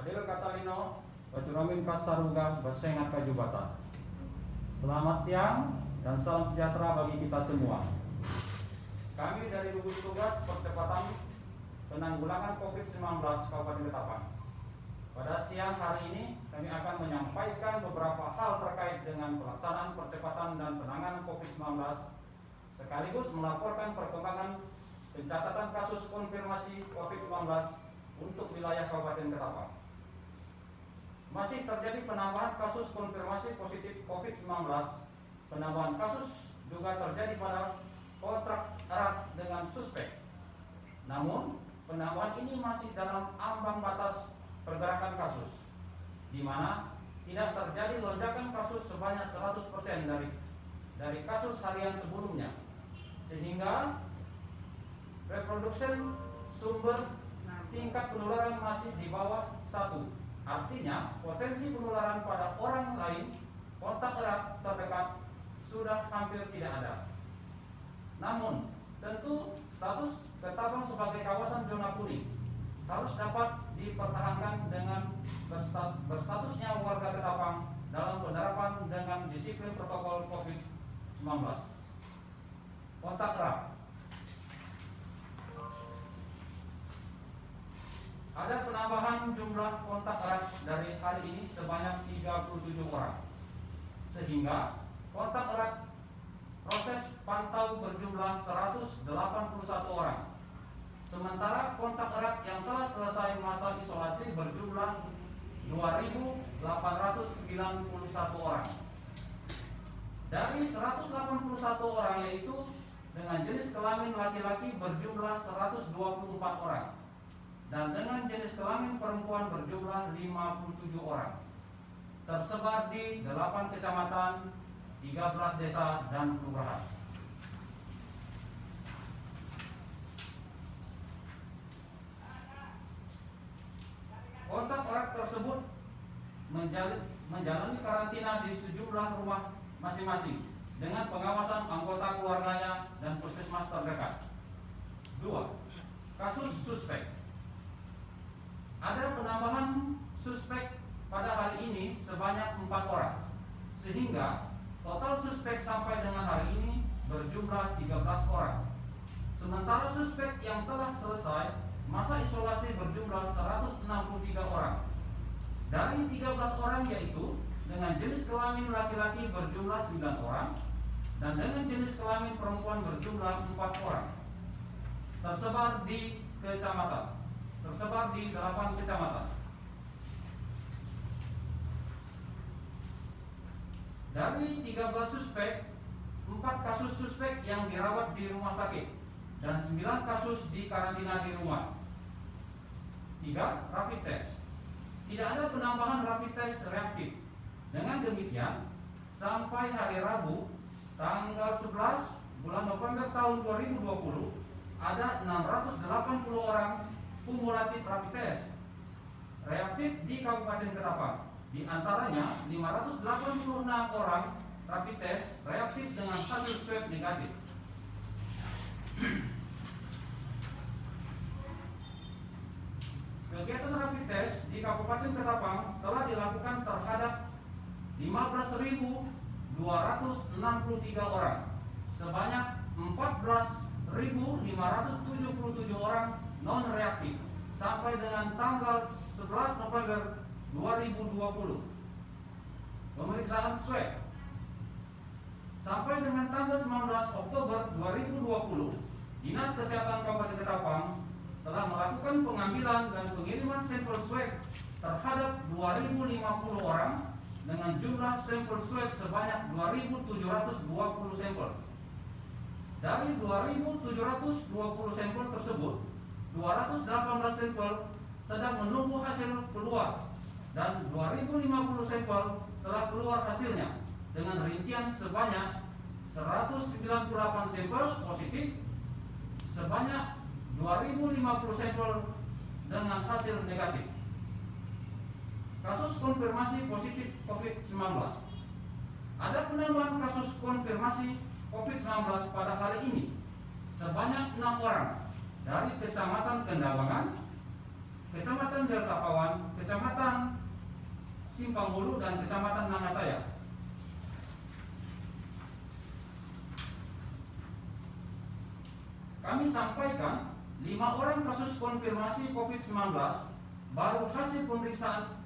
Adil Katalino, Bacuramin Kasaruga, Basengat Kajubata. Selamat siang dan salam sejahtera bagi kita semua. Kami dari gugus tugas percepatan penanggulangan COVID-19 Kabupaten Ketapang. Pada siang hari ini kami akan menyampaikan beberapa hal terkait dengan pelaksanaan percepatan dan penanganan COVID-19 sekaligus melaporkan perkembangan pencatatan kasus konfirmasi COVID-19 untuk wilayah Kabupaten Ketapang. Masih terjadi penambahan kasus konfirmasi positif COVID-19. Penambahan kasus juga terjadi pada kontak erat dengan suspek. Namun, penambahan ini masih dalam ambang batas pergerakan kasus, di mana tidak terjadi lonjakan kasus sebanyak 100% dari kasus harian sebelumnya, sehingga reproduksi sumber tingkat penularan masih di bawah 1. Artinya, potensi penularan pada orang lain kontak erat terdekat sudah hampir tidak ada. Namun, tentu status Ketapang sebagai kawasan zona kuning harus dapat dipertahankan dengan berstatusnya warga Ketapang dalam penerapan dengan disiplin protokol COVID-19. Kontak erat. Ada penambahan jumlah kontak erat dari hari ini sebanyak 37 orang, sehingga kontak erat proses pantau berjumlah 181 orang. Sementara kontak erat yang telah selesai masa isolasi berjumlah 2.891 orang. Dari 181 orang yaitu dengan jenis kelamin laki-laki berjumlah 124 orang. Dan dengan jenis kelamin perempuan berjumlah 57 orang. Tersebar di 8 kecamatan, 13 desa, dan kelurahan. Kontak erat tersebut menjalani karantina di sejumlah rumah masing-masing dengan pengawasan anggota keluarganya dan puskesmas terdekat. 2. Kasus suspek. Ada penambahan suspek pada hari ini sebanyak 4 orang, sehingga total suspek sampai dengan hari ini berjumlah 13 orang. Sementara suspek yang telah selesai masa isolasi berjumlah 163 orang. Dari 13 orang yaitu dengan jenis kelamin laki-laki berjumlah 9 orang dan dengan jenis kelamin perempuan berjumlah 4 orang. Tersebar di 8 kecamatan. Dari 13 suspek, 4 kasus suspek yang dirawat di rumah sakit dan 9 kasus di karantina di rumah. 3. Rapid test. Tidak ada penambahan rapid test reaktif. Dengan demikian, sampai hari Rabu, tanggal 11 bulan November tahun 2020, ada 680 orang kumulatif rapid test reaktif di Kabupaten Ketapang. Di antaranya 586 orang rapid test reaktif dengan hasil swab negatif. Kegiatan rapid test di Kabupaten Ketapang telah dilakukan terhadap 15.263 orang. Sebanyak 14.577 orang non-reaktif sampai dengan tanggal 11 November 2020. Pemeriksaan swab sampai dengan tanggal 19 Oktober 2020, Dinas Kesehatan Kabupaten Ketapang telah melakukan pengambilan dan pengiriman sampel swab terhadap 2.050 orang dengan jumlah sampel swab sebanyak 2.720 sampel. Dari 2.720 sampel tersebut, 218 sampel sedang menunggu hasil keluar dan 2.050 sampel telah keluar hasilnya dengan rincian sebanyak 198 sampel positif, sebanyak 2.050 sampel dengan hasil negatif. Kasus konfirmasi positif COVID-19. Ada penambahan kasus konfirmasi COVID-19 pada hari ini sebanyak 6 orang dari Kecamatan Kendabangan, Kecamatan Delta Pawan, Kecamatan Simpang Hulu, dan Kecamatan Nangataya. Kami sampaikan 5 orang kasus konfirmasi COVID-19 baru hasil pemeriksaan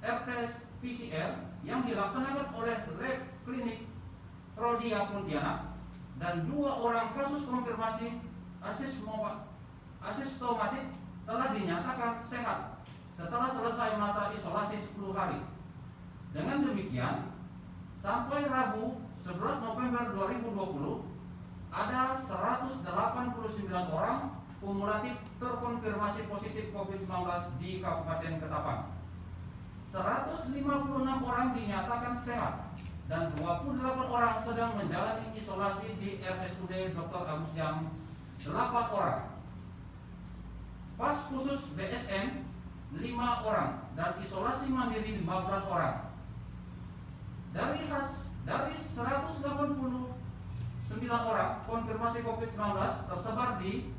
RT-PCR yang dilaksanakan oleh lab klinik Rodia Pontianak, dan 2 orang kasus konfirmasi asistomatik telah dinyatakan sehat setelah selesai masa isolasi 10 hari. Dengan demikian, sampai Rabu 11 November 2020 ada 189 orang kumulatif terkonfirmasi positif COVID-19 di Kabupaten Ketapang. 156 orang dinyatakan sehat dan 28 orang sedang menjalani isolasi di RSUD Dr. Agus Jam. 8 orang. Pas khusus BSM 5 orang dan isolasi mandiri 15 orang. Dari 189 orang konfirmasi COVID-19 tersebar di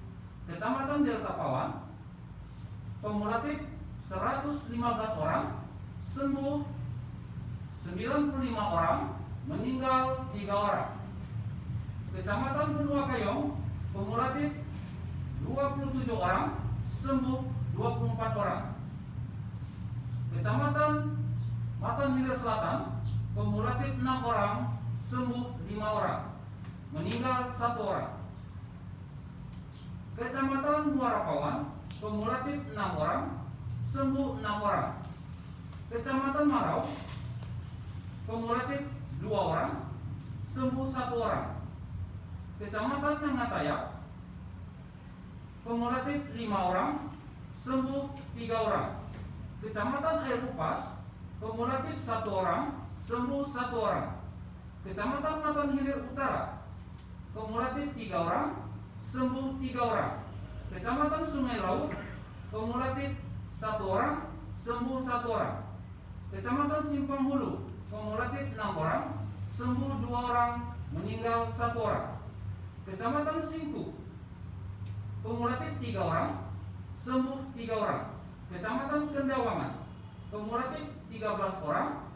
Kecamatan Delta Pawan, kumulatif 115 orang, sembuh 95 orang, meninggal 3 orang. Kecamatan Benua Kayong, kumulatif 27 orang, sembuh 24 orang. Kecamatan Matan Hilir Selatan, kumulatif 6 orang, sembuh 5 orang, meninggal 1 orang. Kecamatan Muara Pawan, kumulatif 6 orang, sembuh 6 orang. Kecamatan Marau, kumulatif 2 orang, sembuh 1 orang. Kecamatan Nangataya, kumulatif 5 orang, sembuh 3 orang. Kecamatan Air Upas, kumulatif 1 orang, sembuh 1 orang. Kecamatan Matan Hilir Utara, kumulatif 3 orang, sembuh 3 orang. Kecamatan Sungai Laut, kumulatif 1 orang, sembuh 1 orang. Kecamatan Simpang Hulu, kumulatif 6 orang, sembuh 2 orang, meninggal 1 orang. Kecamatan Singku, kumulatif 3 orang, sembuh 3 orang. Kecamatan Kendawangan, kumulatif 13 orang,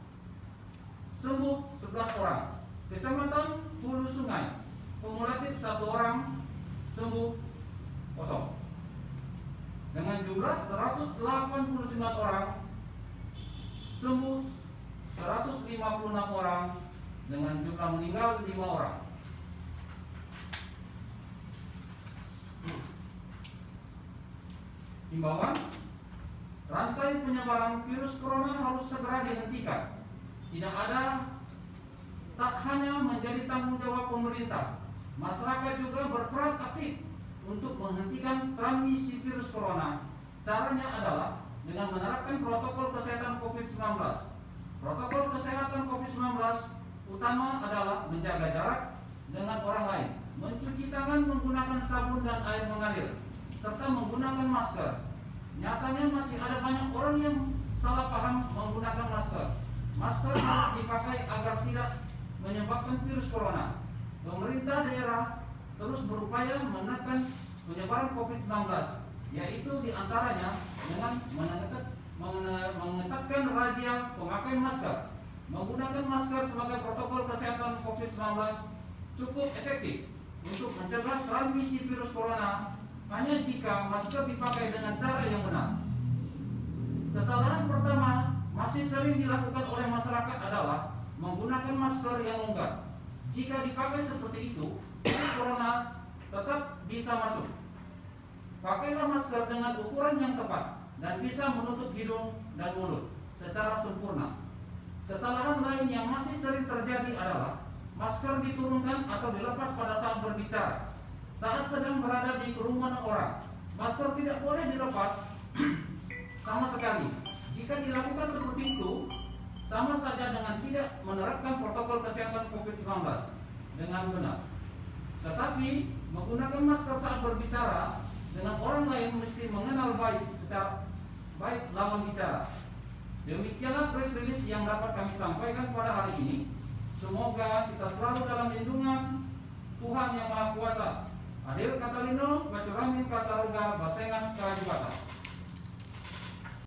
sembuh 11 orang. Kecamatan Hulu Sungai, kumulatif 1 orang, sembuh 0. Dengan jumlah 189 orang, sembuh 156 orang, dengan jumlah meninggal 5 orang. Himbauan, rantai penyebaran virus corona harus segera dihentikan. Tak hanya menjadi tanggung jawab pemerintah, masyarakat juga berperan aktif untuk menghentikan transmisi virus corona. Caranya adalah dengan menerapkan protokol kesehatan COVID-19. Protokol kesehatan COVID-19 utama adalah menjaga jarak dengan orang lain, mencuci tangan menggunakan sabun dan air mengalir, serta menggunakan masker. Nyatanya masih ada banyak orang yang salah paham menggunakan masker. Masker harus dipakai agar tidak menyebabkan virus corona. Pemerintah daerah terus berupaya menekan penyebaran COVID-19, yaitu diantaranya dengan mengetatkan razia pemakaian masker. Menggunakan masker sebagai protokol kesehatan COVID-19 cukup efektif untuk mencegah transmisi virus corona hanya jika masker dipakai dengan cara yang benar. Kesalahan pertama masih sering dilakukan oleh masyarakat adalah menggunakan masker yang longgar. Jika dipakai seperti itu, virus corona tetap bisa masuk. Pakailah masker dengan ukuran yang tepat dan bisa menutup hidung dan mulut secara sempurna. Kesalahan lain yang masih sering terjadi adalah masker diturunkan atau dilepas pada saat berbicara. Saat sedang berada di kerumunan orang, masker tidak boleh dilepas sama sekali. Jika dilakukan seperti itu, sama saja dengan tidak menerapkan protokol kesehatan COVID-19 dengan benar. Tetapi menggunakan masker saat berbicara dengan orang lain mesti mengenal secara baik lawan bicara. Demikianlah press release yang dapat kami sampaikan pada hari ini. Semoga kita selalu dalam lindungan Tuhan Yang Maha Kuasa. Adil Katalino, Bacuramin Kasaruga, Basengan Kajubata.